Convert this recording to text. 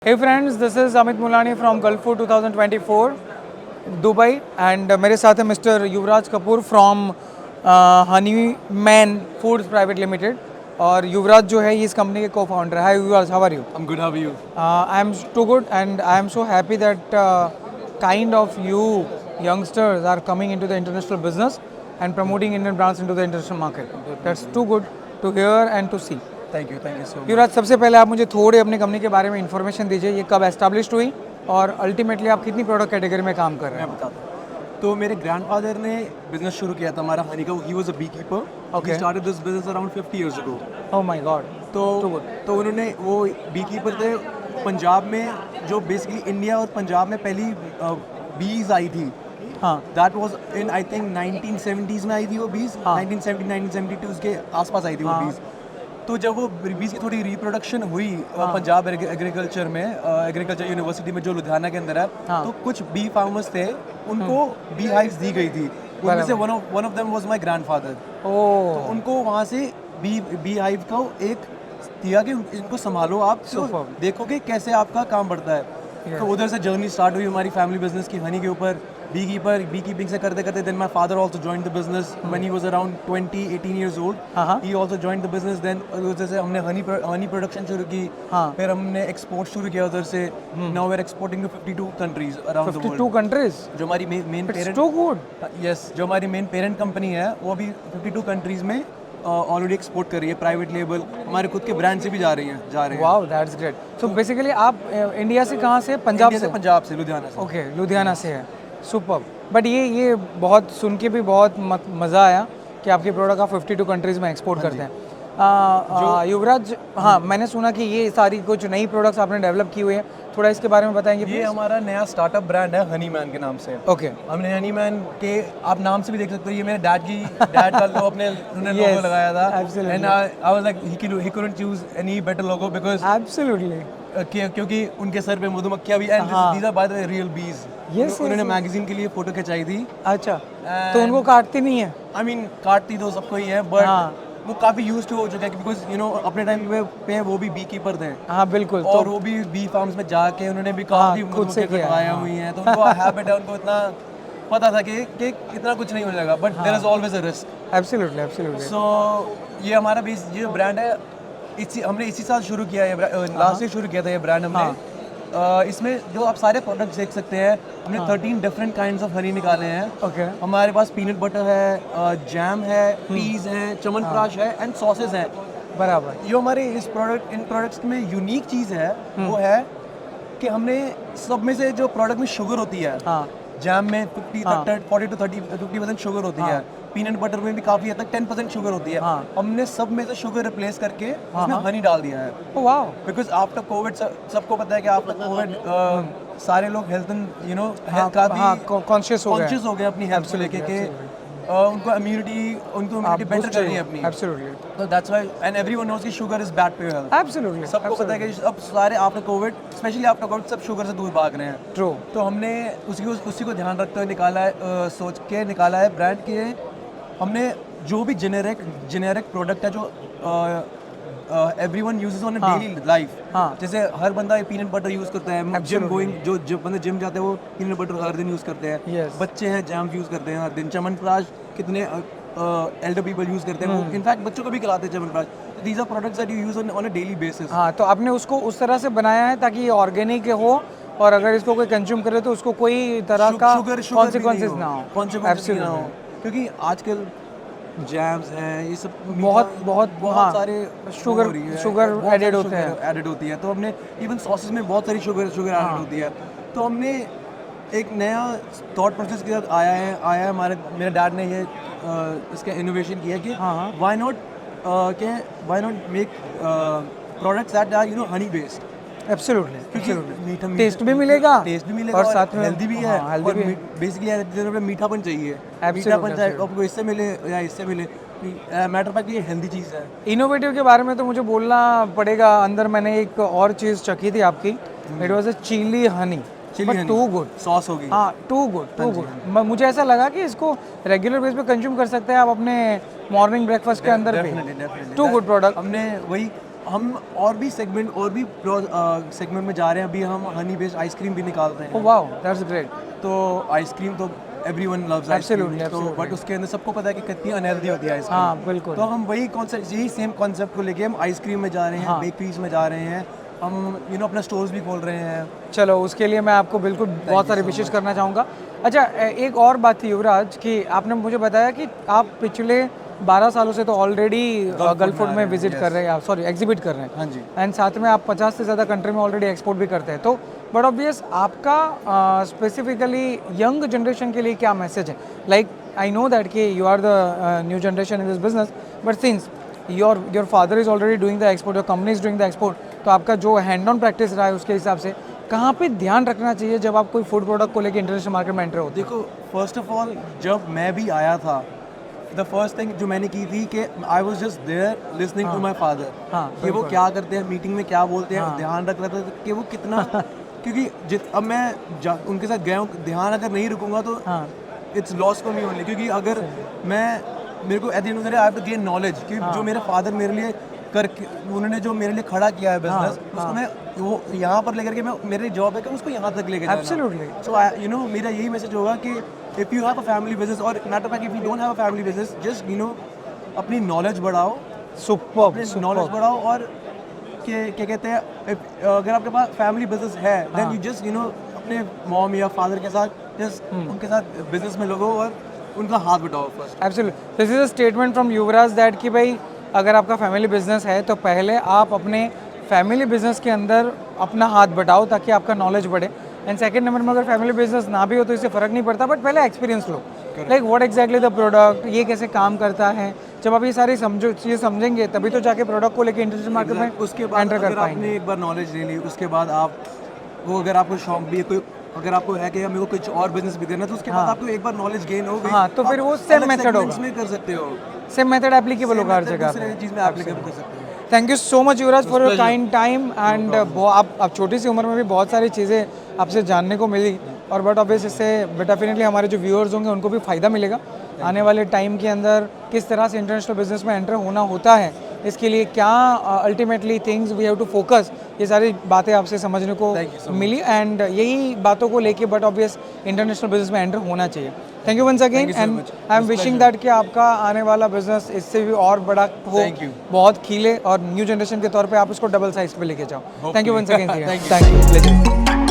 Hey friends, this is Amit Mulani from Gulf Food 2024, Dubai, and मेरे साथ है mister Yuvraj Kapoor from Hahnemann foods private limited और युवराज जो है ये इस कंपनी के को फाउंडर है. Hi Yuvraj, how are you? I'm good. How are you? I am too good and I am so happy that kind of you youngsters are coming into the international business and promoting Indian brands into the international market. That's too good to hear and to see. Thank you so much. युवराज, सबसे पहले आप मुझे थोड़ी अपनी company के बारे में information दीजिए. ये कब एस्टैब्लिश्ड हुई और अल्टीमेटली आप कितनी प्रोडक्ट कैटेगरी में काम कर रहे मैं हैं? बताता हूँ. तो मेरे ग्रैंडफादर ने बिजनेस शुरू किया था हमारा हनी का. He was a bee keeper. Okay. He started this business around 50 years ago. Oh my God. तो उन्होंने वो बी कीपर थे पंजाब में, जो बेसिकली इंडिया और पंजाब में पहली बीज आई थी. हाँ. That was in I think 1970s में आई थी वो बीज. हाँ. 1972 के आसपास आई थी वो हाँ. बीज. तो जब वो बीज की थोड़ी रिप्रोडक्शन हुई पंजाब एग्रीकल्चर में, एग्रीकल्चर यूनिवर्सिटी में जो लुधियाना के अंदर है, हाँ. तो कुछ बी फार्मर्स थे, उनको बी हाइव्स दी गई थी. उनमें से one of them was my grandfather. Oh. तो उनको वहाँ से बी हाइव को एक दिया कि इनको संभालो आप, तो Superb. देखोगे कैसे आपका काम बढ़ता है. तो उधर से जर्नी स्टार्ट हुई हमारी फैमिली बिजनेस की हनी के ऊपर. बी कीपिंग से करते करते then my father also joined the business when he was around 18 years old. He also joined the business. Then उधर से हमने हनी प्रोडक्शन शुरू की. हाँ. फिर हमने एक्सपोर्ट शुरू किया उधर से. Now we are exporting to 52 countries around the world. 52 countries. जो हमारी main its parent too good. Yes, जो हमारी मेन पेरेंट कंपनी है वो भी 52 कंट्रीज में ऑलरेडी एक्सपोर्ट कर रही है. प्राइवेट लेबल हमारे खुद के ब्रांड से भी जा रहे हैं. Wow, that's great. So basically आप इंडिया से कहाँ से? पंजाब से? पंजाब से, लुधियाना से. ओके, लुधियाना से है. सुपर. बट ये बहुत सुन के भी बहुत मज़ा आया कि आपके प्रोडक्ट आप 52 कंट्रीज़ में एक्सपोर्ट करते हैं. युवराज, हाँ, मैंने सुना कि ये सारी कुछ नई प्रोडक्ट्स आपने डेवलप की हुई है. थोड़ा इसके बारे में बताएंगे ये please? हमारा नया स्टार्टअप ब्रांड है हनीमैन के नाम से. ओके. हमने हनीमैन के, आप नाम से भी देख सकते हो, ये मेरे डैड का लोगो अपने उन्होंने Yes, लोगो लगाया था. absolutely. And I was like he couldn't choose any better logo because absolutely. क्योंकि उनके सर पे मधुमक्खियां भी. And these are by the real bees. Yes, उन्होंने yes. मैगजीन के लिए फोटो खिंचाई थी. अच्छा, तो उनको काटती नहीं है? आई मीन काटती तो सबको ही है, हाँ. बट वो काफी यूज्ड टू हो चुका है बिकॉज यू नो अपने टाइम पे वो भी बी कीपर थे. हाँ बिल्कुल. और वो भी बी फार्म्स में जाके उन्होंने भी काफी खुद से किया है. कटवाया हुई हैं. तो उनको हैबिट है, उनको इतना पता था कि इतना कुछ नहीं हो जाएगा, but there is always a risk. Absolutely, absolutely. So ये हमारा भी ये ब्रांड है, हमने इसी साल शुरू किया है. लास्ट ईयर शुरू किया था ये ब्रांड हमने. इसमें जो आप सारे प्रोडक्ट्स देख सकते हैं, हमने 13 डिफरेंट काइंड्स ऑफ हनी निकाले हैं. ओके. हमारे पास पीनट बटर है, जैम है, पीज है, च्यवनप्राश है एंड सॉसेस हैं. बराबर. जो हमारे इन प्रोडक्ट्स में यूनिक चीज़ है वो है कि हमने सब में से जो प्रोडक्ट में शुगर होती है, हाँ. जैम में 40 to 50% शुगर होती है. पीनट बटर में भी काफ़ी हद तक 10% शुगर होती है. हाँ. हमने सब में से शुगर रिप्लेस करके उसमें हनी डाल दिया है. Oh wow. Because after Covid सबको पता है कि आफ्टर कोविड सारे लोग health and you know conscious हो गए अपनी हेल्थ को लेके कि उनको इम्यूनिटी बेटर करनी है अपनी. एब्सोल्युटली. तो that's why and everyone knows कि sugar is bad for your health. Absolutely. सबको पता है कि अब सारे after Covid, specially after Covid, सब शुगर से दूर भाग रहे हैं. ट्रू. तो हमने उसी को ध्यान रखते हुए निकाला है, सोच के निकाला है ब्रांड के. हमने जो भी जेनेरिक प्रोडक्ट है जो everyone uses on a daily life. हाँ. जैसे हर बंदा पीनट बटर यूज करता है. जो बंदे जिम जाते हैं वो पीनट बटर हर दिन यूज करते हैं. Yes. बच्चे हैं जैम यूज करते हैं हर दिन. च्यवनप्राश कितने एल्डर पीपल यूज करते हैं. वो इनफैक्ट बच्चों को भी खिलाते हैं chyawanprash. These are products that you use on a daily basis. हाँ, तो आपने उसको उस तरह से बनाया है ताकि ये ऑर्गेनिक हो और अगर इसको कोई कंज्यूम करे तो उसको कोई तरह का कॉन्सिक्वेंसेस ना हो. क्योंकि आजकल जैम्स हैं, ये सब बहुत हाँ, सारे शुगर एडेड होते हैं. एडेड होती है. तो हमने इवन सॉसेस में बहुत सारी शुगर एडेड होती है. तो हमने एक नया थॉट प्रोसेस के साथ आया है मेरे डैड ने ये इसका इनोवेशन किया कि why not make products that are honey based. Absolutely. Taste भी मिलेगा और साथ में हेल्दी भी है. और बेसिकली मीठापन चाहिए. मीठापन चाहे आपको इससे मिले या इससे मिले, मैटर फैक्ट ये हेल्दी चीज़ है. इनोवेटिव के बारे में तो मुझे बोलना पड़ेगा. अंदर मैंने एक और चीज़ चखी थी आपकी. It was a chilli honey. Too good. Sauce होगी. हाँ, टू गुड. मुझे ऐसा लगा कि इसको रेगुलर बेस पे कंज्यूम कर सकते हैं आप अपने मॉर्निंग ब्रेकफास्ट के अंदर भी. Too good product. हमने वही हम और भी सेगमेंट सेगमेंट में जा रहे हैं। अभी हम हनी बेस्ड आइसक्रीम भी निकाल रहे ओह हैं। Wow, that's great. तो आइसक्रीम तो एवरीवन लव्स आइसक्रीम, Absolutely, तो absolutely. बट उसके अंदर सबको पता है कि कितनी अनहेल्दी होती है आइसक्रीम। हाँ, बिल्कुल। तो हम वही कॉन्सेप्ट, यही सेम कॉन्सेप्ट को लेके हम आइसक्रीम में जा रहे हैं, हाँ। बेकरीज में जा रहे हैं, हम अपना स्टोर्स भी खोल रहे हैं। चलो, उसके लिए मैं आपको बिल्कुल बहुत सारे विशेष करना चाहूँगा। अच्छा, एक और बात थी युवराज कि आपने मुझे बताया कि आप पिछले 12 सालों से तो ऑलरेडी गल्फ फूड में विजिट कर रहे हैं, सॉरी एग्जिबिट कर रहे हैं। हाँ जी। एंड साथ में आप 50 से ज़्यादा कंट्री में ऑलरेडी एक्सपोर्ट भी करते हैं। तो बट ऑब्वियस आपका स्पेसिफिकली यंग जनरेशन के लिए क्या मैसेज है? लाइक आई नो दैट कि you are the new generation in this business, but since your father is already doing the export, your company is doing the export, तो आपका जो hand on practice रहा है उसके हिसाब से कहाँ पे ध्यान रखना चाहिए जब आप कोई फूड प्रोडक्ट को लेकर इंटरनेशनल मार्केट में एंटर होते हैं? देखो, फर्स्ट ऑफ ऑल जब मैं भी आया था, द फर्स्ट थिंग जो मैंने की थी कि I was just there listening to my father, हाँ, कि वो क्या करते हैं, मीटिंग में क्या बोलते हैं, ध्यान रख रहा था कि वो कितना क्योंकि अब मैं उनके साथ गया हूँ, ध्यान अगर नहीं रखूँगा तो it's loss for me only. क्योंकि अगर मेरे को at the end of the day I have to gain knowledge कि जो मेरे फादर मेरे लिए करके, उन्होंने जो मेरे लिए खड़ा किया है बिजनेस, उसको मैं वो यहाँ पर लेकर के मैं, मेरी जॉब है कि उसको यहाँ तक लेकर जाना। Absolutely. सो मेरा यही मैसेज होगा कि if you have a family business, और matter fact if you don't have a family business, just अपनी नॉलेज बढ़ाओ, सुपर्ब, नॉलेज बढ़ाओ। और क्या कहते हैं, अगर आपके पास फैमिली बिजनेस है, देन यू जस्ट अपने मॉम या फादर के साथ जस्ट उनके साथ बिजनेस में लगो और उनका हाथ बटाओ first. Absolutely, this is a statement from Yuvraj that कि भाई अगर आपका फैमिली बिजनेस है तो पहले आप अपने फैमिली बिजनेस के अंदर अपना हाथ बटाओ ताकि आपका नॉलेज बढ़े। एंड सेकंड नंबर में अगर फैमिली बिजनेस ना भी हो तो इससे फ़र्क नहीं पड़ता, बट पहले experience low, like what exactly the product, ये कैसे काम करता है। जब आप ये सारी चीज़ें समझेंगे तभी तो जाके प्रोडक्ट को लेके इंटरनेशनल मार्केट में उसके बाद एंटर कर अगर पाएंगे। आपने एक बार नॉलेज ले ली, उसके बाद आप वो, अगर आपको शौक भी है कोई, अगर आपको है कि मेरे को कुछ और बिजनेस भी करना है, तो उसके बाद आपको एक बार नॉलेज गेन हो गई, हाँ, तो फिर वो same method होगा। में कर सकते हो, सेम मेथड एप्लीकेबल होगा हर जगह दूसरे चीज़ में एप्लीकेबल कर सकते हो। Thank you so much Yuvraj for your kind time and आप छोटी सी उम्र में भी बहुत सारी चीज़ें आपसे जानने को मिली, और बट ऑब्वियस इससे डेफिनेटली हमारे जो व्यूअर्स होंगे उनको भी फ़ायदा मिलेगा आने वाले टाइम के अंदर किस तरह से इंटरनेशनल बिजनेस में एंटर होना होता है, इसके लिए क्या ultimately things we have to focus, ये सारी बातें आपसे समझने को मिली एंड यही बातों को लेके बट ऑब्वियस इंटरनेशनल बिजनेस में एंटर होना चाहिए। Thank you once again and I am wishing that कि आपका आने वाला बिजनेस इससे भी और बड़ा हो, बहुत खिले और न्यू जनरेशन के तौर पे आप इसको डबल साइज पे लेके जाओ। Thank you once again, thank you.